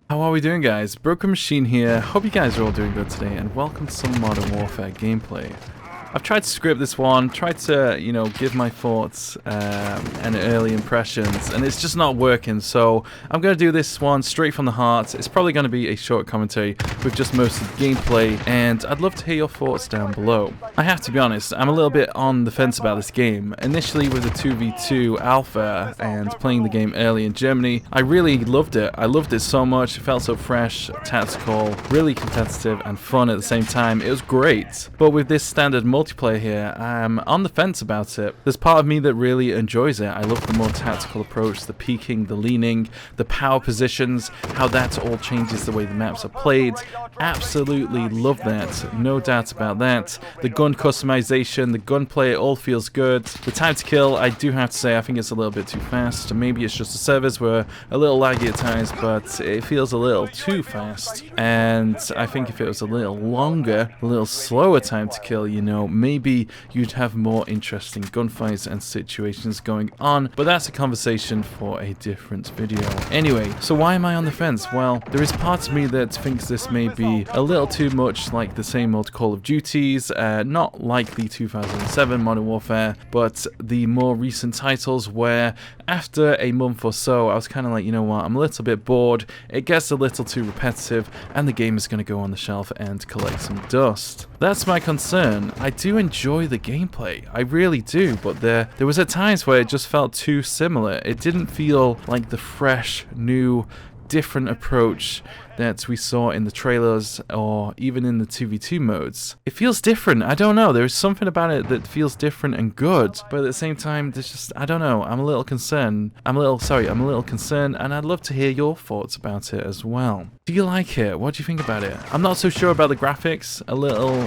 How are we doing, guys? Broken Machine here. Hope you guys are all doing good today, and welcome to some Modern Warfare gameplay. I've tried to script this one, tried to, give my thoughts and early impressions, and it's just not working, so I'm going to do this one straight from the heart. It's probably going to be a short commentary with just most of the gameplay, and I'd love to hear your thoughts down below. I have to be honest, I'm a little bit on the fence about this game. Initially with the 2v2 alpha and playing the game early in Germany, I really loved it. I loved it so much, it felt so fresh, tactical, really competitive and fun at the same time. It was great, but with this standard multiplayer here, I'm on the fence about it. There's part of me that really enjoys it. I love the more tactical approach, the peeking, the leaning, the power positions, how that all changes the way the maps are played. Absolutely love that, no doubt about that. The gun customization, the gunplay, it all feels good. The time to kill, I do have to say, I think it's a little bit too fast. Maybe it's just the servers were a little laggy at times, but it feels a little too fast. And I think if it was a little longer, a little slower time to kill, maybe you'd have more interesting gunfights and situations going on, but that's a conversation for a different video. Anyway, so why am I on the fence? Well, there is part of me that thinks this may be a little too much like the same old Call of Duties, not like the 2007 Modern Warfare, but the more recent titles where after a month or so, I was kind of like, you know what, I'm a little bit bored, it gets a little too repetitive, and the game is going to go on the shelf and collect some dust. That's my concern. I do enjoy the gameplay, I really do, but there was at times where it just felt too similar. It didn't feel like the fresh, new, different approach that we saw in the trailers or even in the 2v2 modes. It feels different. I don't know. There's something about it that feels different and good, but at the same time, there's just, I don't know. I'm a little concerned. I'm a little concerned, and I'd love to hear your thoughts about it as well. Do you like it? What do you think about it? I'm not so sure about the graphics. A little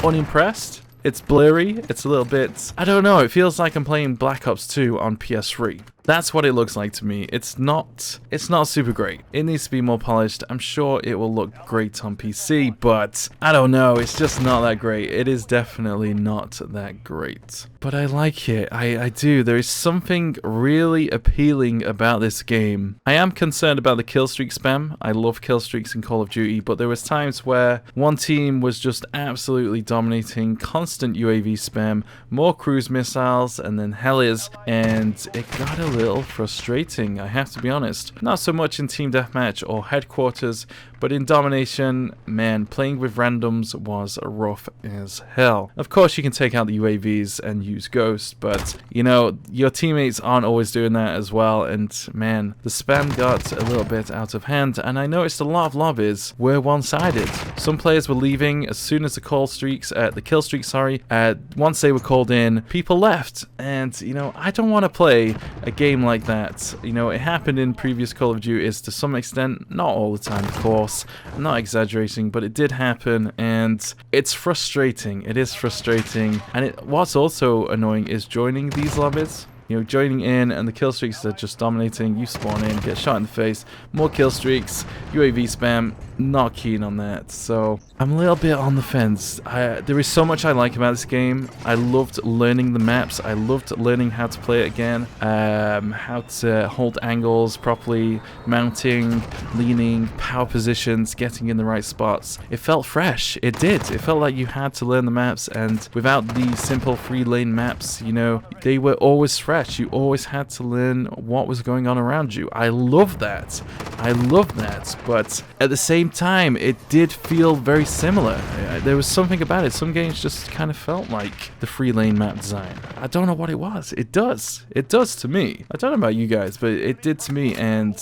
unimpressed. It's blurry. It's a little bit, I don't know. It feels like I'm playing Black Ops 2 on PS3. That's what it looks like to me. It's not super great. It needs to be more polished. I'm sure it will look great on PC, but I don't know. It's just not that great. It is definitely not that great. But I like it. I do. There is something really appealing about this game. I am concerned about the kill streak spam. I love kill streaks in Call of Duty, but there was times where one team was just absolutely dominating, constant UAV spam, more cruise missiles, and then helis, and it got a little frustrating, I have to be honest. Not so much in team deathmatch or headquarters, but in domination, man, playing with randoms was rough as hell. Of course, you can take out the UAVs and use ghosts, but your teammates aren't always doing that as well, and man, the spam got a little bit out of hand, and I noticed a lot of lobbies were one-sided. Some players were leaving as soon as the kill streaks, once they were called in, people left, and I don't want to play a game like that. It happened in previous Call of Duties to some extent, not all the time, of course. I'm not exaggerating, but it did happen, and it's frustrating. It is frustrating, and what's also annoying is joining these lobbies. Joining in and the kill streaks are just dominating. You spawn in, get shot in the face, more kill streaks, UAV spam. Not keen on that, so I'm a little bit on the fence. There is so much I like about this game. I loved learning the maps. I loved learning how to play it again, how to hold angles properly, mounting, leaning, power positions, getting in the right spots. It felt fresh. It did. It felt like you had to learn the maps, and without the simple 3-lane maps, they were always fresh. You always had to learn what was going on around you. I love that. But at the same time, it did feel very similar. There was something about it. Some games just kind of felt like the 3-lane map design. I don't know what it was. It does to me. I don't know about you guys, but it did to me, and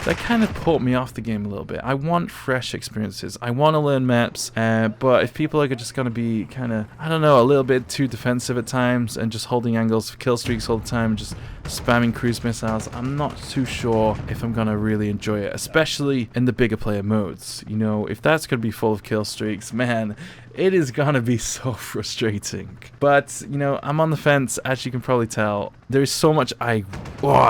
that kind of put me off the game a little bit. I want fresh experiences. I want to learn maps, but if people are just going to be kind of, I don't know, a little bit too defensive at times and just holding angles for kill streaks all the time, just spamming cruise missiles, I'm not too sure if I'm going to really enjoy it, especially in the bigger player modes. If that's going to be full of kill streaks, man, it is going to be so frustrating. But, I'm on the fence, as you can probably tell. There is so much I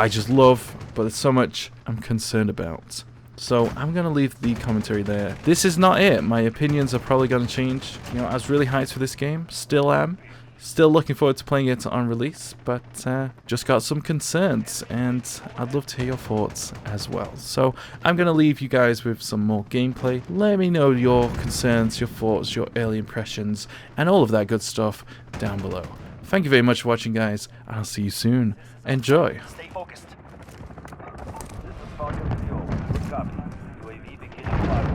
just love, but there's so much I'm concerned about. So I'm going to leave the commentary there. This is not it. My opinions are probably going to change. I was really hyped for this game. Still am. Still looking forward to playing it on release, but just got some concerns, and I'd love to hear your thoughts as well. So I'm going to leave you guys with some more gameplay. Let me know your concerns, your thoughts, your early impressions, and all of that good stuff down below. Thank you very much for watching, guys, and I'll see you soon. Enjoy. Stay focused. This is Falcon to you. Good copy. UAV beginning flight.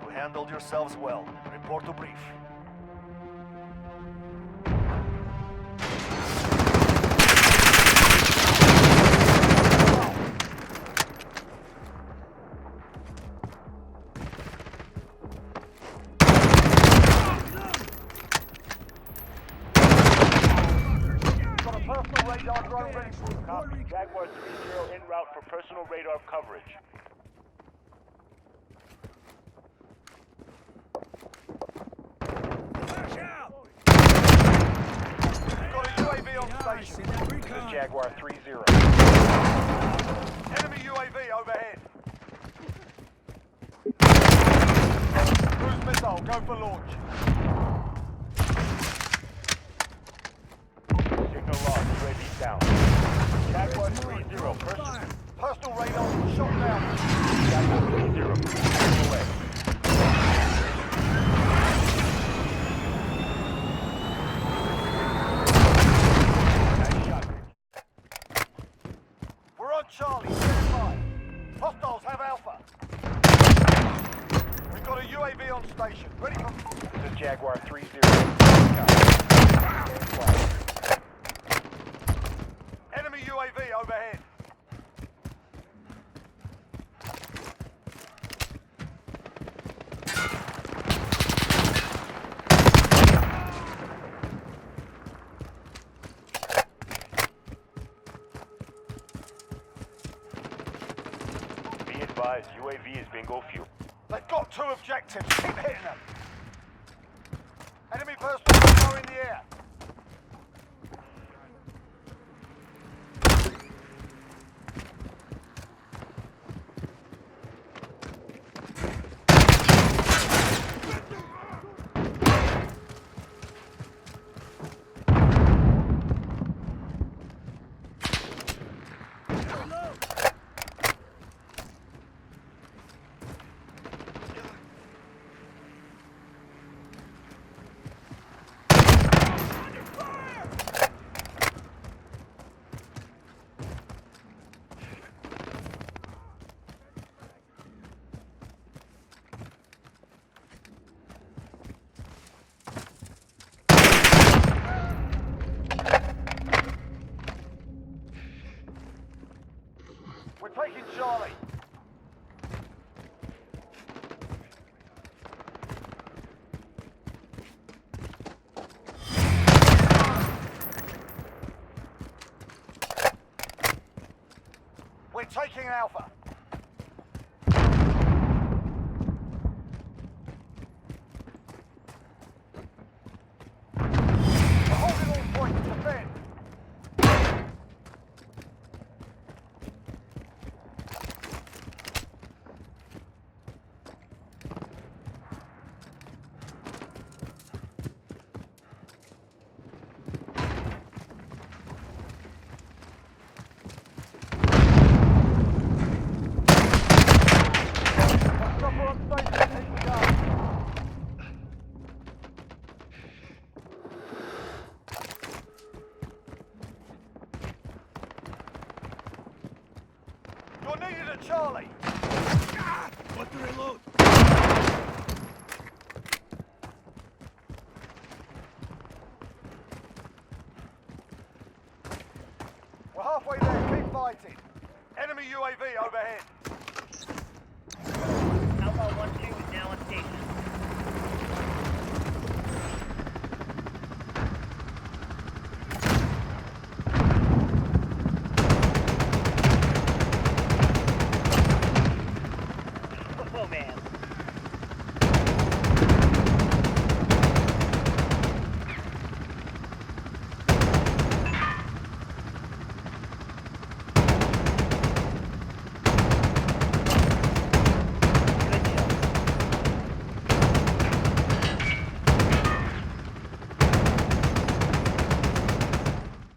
You handled yourselves well. Report to brief. Personal radar drone ready for copy. Jaguar 3-0 en route for personal radar coverage. Got a UAV on station. This is Jaguar 3-0. Enemy UAV overhead. Cruise missile, go for launch. Signal lost, UAV down. Jaguar 3-0, personal radar shot down. Jaguar 3-0, away. Nice shot. We're on Charlie, stand by. Hostiles have Alpha. We've got a UAV on station, ready for... This is Jaguar 3-0. Enemy UAV overhead. Be advised, UAV is bingo fuel. They've got 2 objectives. Keep hitting them. Enemy personal radar in the air. We're taking Charlie. We're taking Alpha. We're holding all points. Defend. You're needed at Charlie. What do they load? We're halfway there. Keep fighting. Enemy UAV overhead.